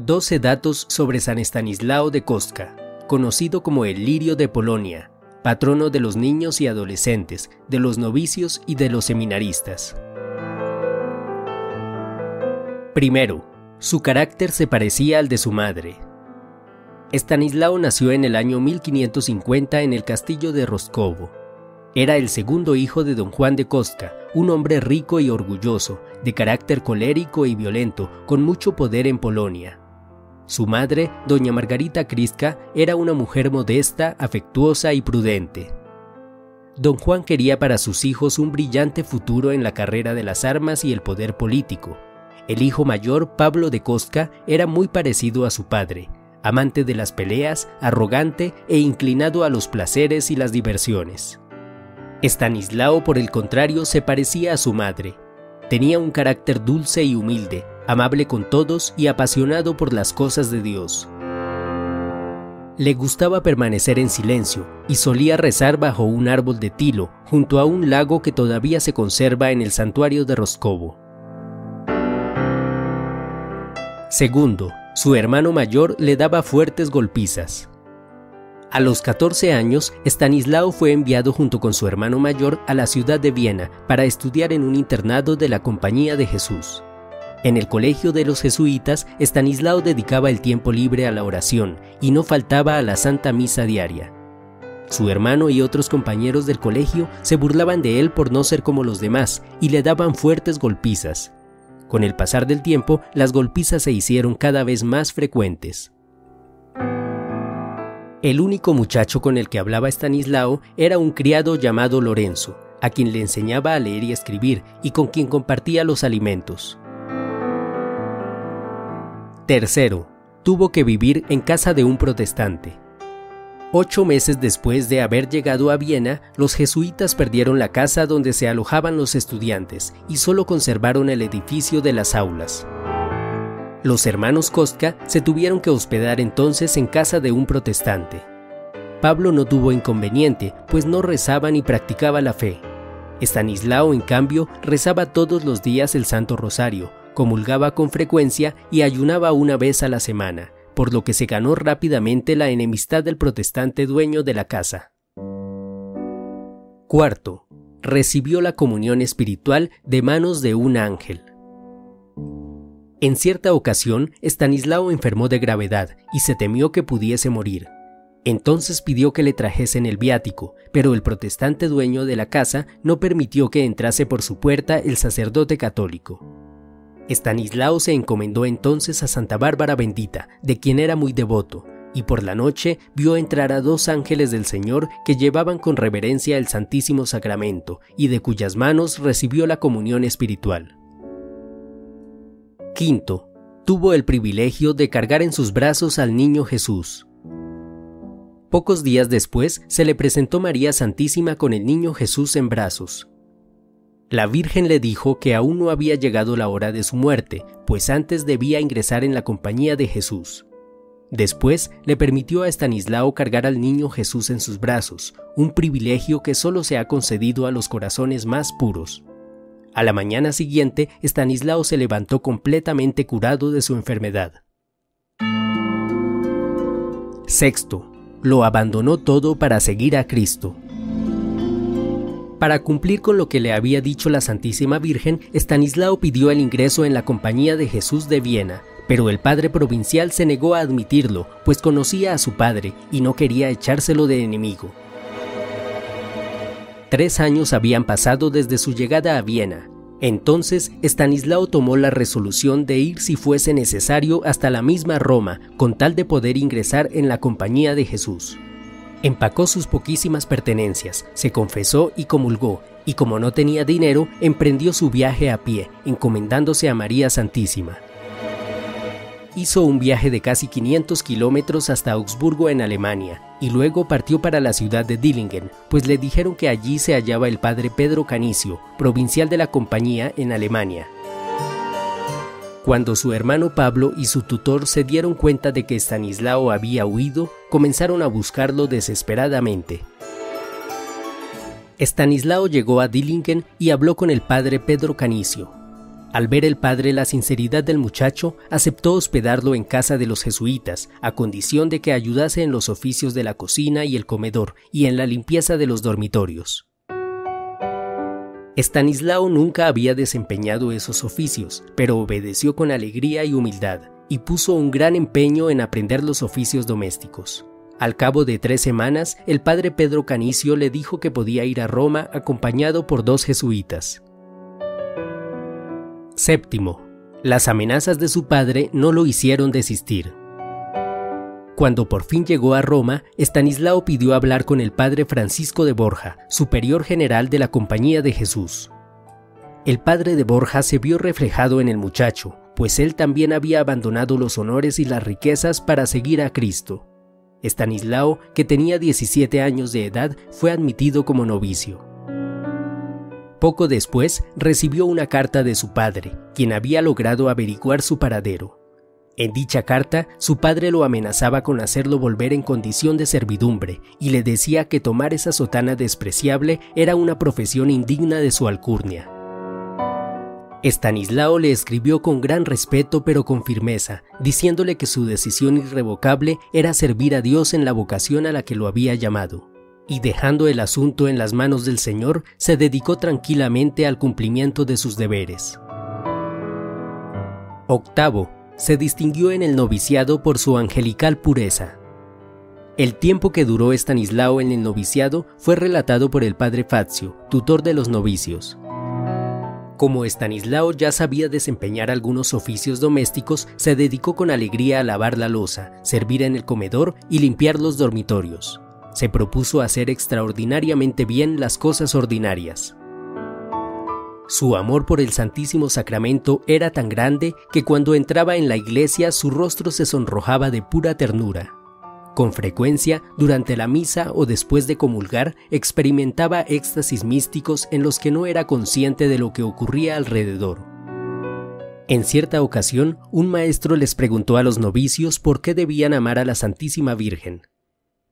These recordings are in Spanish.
12 datos sobre San Estanislao de Kostka, conocido como el Lirio de Polonia, patrono de los niños y adolescentes, de los novicios y de los seminaristas. Primero, su carácter se parecía al de su madre. Estanislao nació en el año 1550 en el castillo de Rostkovo. Era el segundo hijo de don Juan de Kostka, un hombre rico y orgulloso, de carácter colérico y violento, con mucho poder en Polonia. Su madre, doña Margarita Kryska, era una mujer modesta, afectuosa y prudente. Don Juan quería para sus hijos un brillante futuro en la carrera de las armas y el poder político. El hijo mayor, Pablo de Kostka, era muy parecido a su padre, amante de las peleas, arrogante e inclinado a los placeres y las diversiones. Estanislao, por el contrario, se parecía a su madre. Tenía un carácter dulce y humilde, amable con todos y apasionado por las cosas de Dios. Le gustaba permanecer en silencio y solía rezar bajo un árbol de tilo junto a un lago que todavía se conserva en el santuario de Rostkovo. Segundo, su hermano mayor le daba fuertes golpizas. A los 14 años, Estanislao fue enviado junto con su hermano mayor a la ciudad de Viena para estudiar en un internado de la Compañía de Jesús. En el colegio de los jesuitas, Estanislao dedicaba el tiempo libre a la oración y no faltaba a la Santa Misa diaria. Su hermano y otros compañeros del colegio se burlaban de él por no ser como los demás y le daban fuertes golpizas. Con el pasar del tiempo, las golpizas se hicieron cada vez más frecuentes. El único muchacho con el que hablaba Estanislao era un criado llamado Lorenzo, a quien le enseñaba a leer y escribir y con quien compartía los alimentos. Tercero, tuvo que vivir en casa de un protestante. 8 meses después de haber llegado a Viena, los jesuitas perdieron la casa donde se alojaban los estudiantes y solo conservaron el edificio de las aulas. Los hermanos Kostka se tuvieron que hospedar entonces en casa de un protestante. Pablo no tuvo inconveniente, pues no rezaba ni practicaba la fe. Estanislao, en cambio, rezaba todos los días el Santo Rosario, comulgaba con frecuencia y ayunaba una vez a la semana, por lo que se ganó rápidamente la enemistad del protestante dueño de la casa. Cuarto, recibió la comunión espiritual de manos de un ángel. En cierta ocasión, Estanislao enfermó de gravedad y se temió que pudiese morir. Entonces pidió que le trajesen el viático, pero el protestante dueño de la casa no permitió que entrase por su puerta el sacerdote católico. Estanislao se encomendó entonces a Santa Bárbara Bendita, de quien era muy devoto, y por la noche vio entrar a 2 ángeles del Señor que llevaban con reverencia el Santísimo Sacramento y de cuyas manos recibió la comunión espiritual. Quinto, tuvo el privilegio de cargar en sus brazos al niño Jesús. Pocos días después se le presentó María Santísima con el niño Jesús en brazos. La Virgen le dijo que aún no había llegado la hora de su muerte, pues antes debía ingresar en la compañía de Jesús. Después le permitió a Estanislao cargar al niño Jesús en sus brazos, un privilegio que solo se ha concedido a los corazones más puros. A la mañana siguiente, Estanislao se levantó completamente curado de su enfermedad. Sexto, lo abandonó todo para seguir a Cristo. Para cumplir con lo que le había dicho la Santísima Virgen, Estanislao pidió el ingreso en la Compañía de Jesús de Viena, pero el padre provincial se negó a admitirlo, pues conocía a su padre y no quería echárselo de enemigo. 3 años habían pasado desde su llegada a Viena. Entonces, Estanislao tomó la resolución de ir si fuese necesario hasta la misma Roma, con tal de poder ingresar en la Compañía de Jesús. Empacó sus poquísimas pertenencias, se confesó y comulgó, y como no tenía dinero, emprendió su viaje a pie, encomendándose a María Santísima. Hizo un viaje de casi 500 kilómetros hasta Augsburgo en Alemania, y luego partió para la ciudad de Dillingen, pues le dijeron que allí se hallaba el padre Pedro Canicio, provincial de la compañía en Alemania. Cuando su hermano Pablo y su tutor se dieron cuenta de que Estanislao había huido, comenzaron a buscarlo desesperadamente. Estanislao llegó a Dillingen y habló con el padre Pedro Canicio. Al ver el padre la sinceridad del muchacho, aceptó hospedarlo en casa de los jesuitas, a condición de que ayudase en los oficios de la cocina y el comedor y en la limpieza de los dormitorios. Estanislao nunca había desempeñado esos oficios, pero obedeció con alegría y humildad, y puso un gran empeño en aprender los oficios domésticos. Al cabo de 3 semanas, el padre Pedro Canicio le dijo que podía ir a Roma acompañado por 2 jesuitas. Séptimo, las amenazas de su padre no lo hicieron desistir. Cuando por fin llegó a Roma, Estanislao pidió hablar con el padre Francisco de Borja, superior general de la Compañía de Jesús. El padre de Borja se vio reflejado en el muchacho, pues él también había abandonado los honores y las riquezas para seguir a Cristo. Estanislao, que tenía 17 años de edad, fue admitido como novicio. Poco después recibió una carta de su padre, quien había logrado averiguar su paradero. En dicha carta, su padre lo amenazaba con hacerlo volver en condición de servidumbre y le decía que tomar esa sotana despreciable era una profesión indigna de su alcurnia. Estanislao le escribió con gran respeto pero con firmeza, diciéndole que su decisión irrevocable era servir a Dios en la vocación a la que lo había llamado. Y dejando el asunto en las manos del Señor, se dedicó tranquilamente al cumplimiento de sus deberes. Octavo, se distinguió en el noviciado por su angelical pureza. El tiempo que duró Estanislao en el noviciado fue relatado por el padre Fazio, tutor de los novicios. Como Estanislao ya sabía desempeñar algunos oficios domésticos, se dedicó con alegría a lavar la loza, servir en el comedor y limpiar los dormitorios. Se propuso hacer extraordinariamente bien las cosas ordinarias. Su amor por el Santísimo Sacramento era tan grande que cuando entraba en la iglesia su rostro se sonrojaba de pura ternura. Con frecuencia, durante la misa o después de comulgar, experimentaba éxtasis místicos en los que no era consciente de lo que ocurría alrededor. En cierta ocasión, un maestro les preguntó a los novicios por qué debían amar a la Santísima Virgen.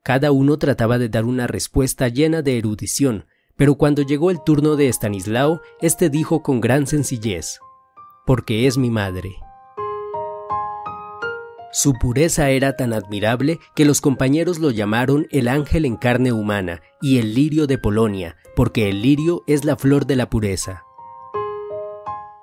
Cada uno trataba de dar una respuesta llena de erudición, pero cuando llegó el turno de Estanislao, este dijo con gran sencillez: «Porque es mi madre». Su pureza era tan admirable que los compañeros lo llamaron el ángel en carne humana y el lirio de Polonia, porque el lirio es la flor de la pureza.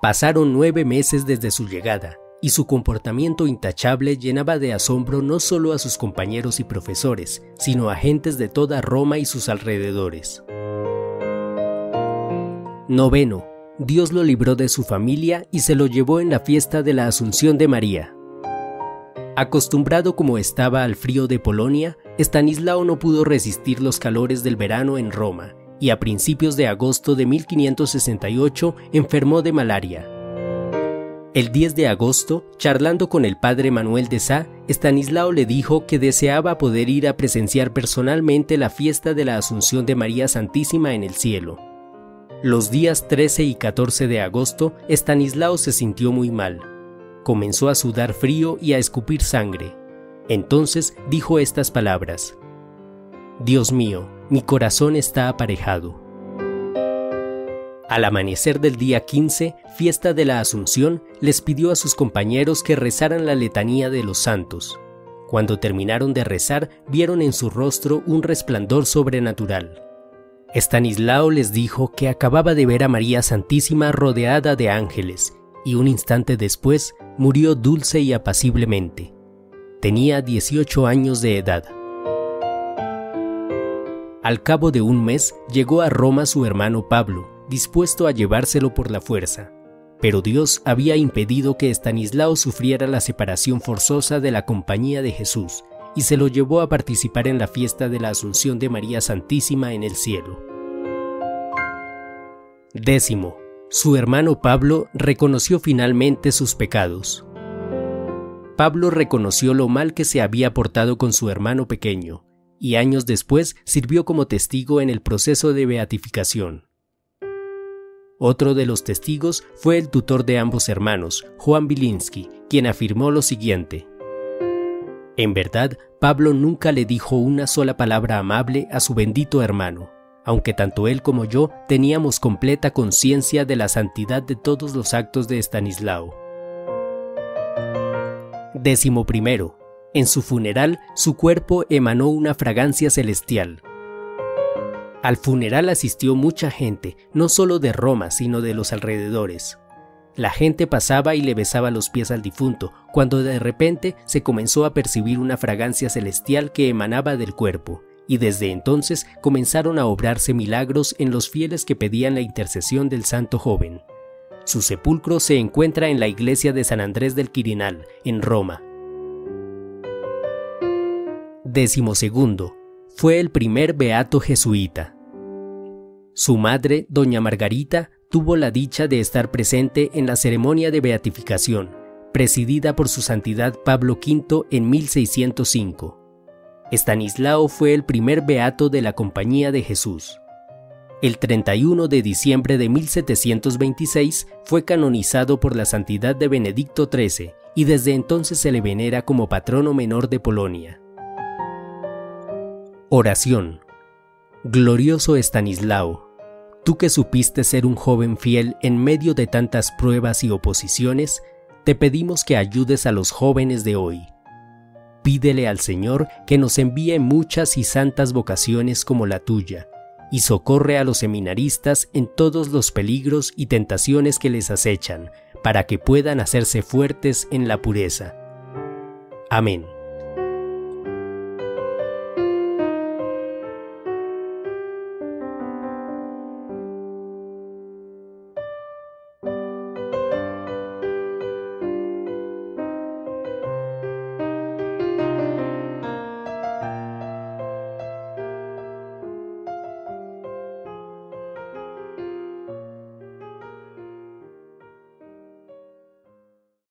Pasaron 9 meses desde su llegada, y su comportamiento intachable llenaba de asombro no solo a sus compañeros y profesores, sino a gentes de toda Roma y sus alrededores. Noveno, Dios lo libró de su familia y se lo llevó en la fiesta de la Asunción de María. Acostumbrado como estaba al frío de Polonia, Estanislao no pudo resistir los calores del verano en Roma, y a principios de agosto de 1568 enfermó de malaria. El 10 de agosto, charlando con el padre Manuel de Sá, Estanislao le dijo que deseaba poder ir a presenciar personalmente la fiesta de la Asunción de María Santísima en el cielo. Los días 13 y 14 de agosto, Estanislao se sintió muy mal. Comenzó a sudar frío y a escupir sangre. Entonces dijo estas palabras: «Dios mío, mi corazón está aparejado». Al amanecer del día 15, fiesta de la Asunción, les pidió a sus compañeros que rezaran la letanía de los santos. Cuando terminaron de rezar, vieron en su rostro un resplandor sobrenatural. Estanislao les dijo que acababa de ver a María Santísima rodeada de ángeles, y un instante después murió dulce y apaciblemente. Tenía 18 años de edad. Al cabo de un mes, llegó a Roma su hermano Pablo, dispuesto a llevárselo por la fuerza. Pero Dios había impedido que Estanislao sufriera la separación forzosa de la Compañía de Jesús y se lo llevó a participar en la fiesta de la Asunción de María Santísima en el cielo. Décimo, su hermano Pablo reconoció finalmente sus pecados. Pablo reconoció lo mal que se había portado con su hermano pequeño, y años después sirvió como testigo en el proceso de beatificación. Otro de los testigos fue el tutor de ambos hermanos, Juan Wilinski, quien afirmó lo siguiente: «En verdad, Pablo nunca le dijo una sola palabra amable a su bendito hermano. aunque tanto él como yo teníamos completa conciencia de la santidad de todos los actos de Estanislao. 11. En su funeral, su cuerpo emanó una fragancia celestial. Al funeral asistió mucha gente, no solo de Roma, sino de los alrededores. La gente pasaba y le besaba los pies al difunto, cuando de repente se comenzó a percibir una fragancia celestial que emanaba del cuerpo, y desde entonces comenzaron a obrarse milagros en los fieles que pedían la intercesión del santo joven. Su sepulcro se encuentra en la iglesia de San Andrés del Quirinal, en Roma. 12. Fue el primer beato jesuita. Su madre, doña Margarita, tuvo la dicha de estar presente en la ceremonia de beatificación, presidida por su santidad Pablo V en 1605. Estanislao fue el primer beato de la Compañía de Jesús. El 31 de diciembre de 1726 fue canonizado por la santidad de Benedicto XIII y desde entonces se le venera como patrono menor de Polonia. Oración. Glorioso Estanislao, tú que supiste ser un joven fiel en medio de tantas pruebas y oposiciones, te pedimos que ayudes a los jóvenes de hoy. Pídele al Señor que nos envíe muchas y santas vocaciones como la tuya, y socorre a los seminaristas en todos los peligros y tentaciones que les acechan, para que puedan hacerse fuertes en la pureza. Amén.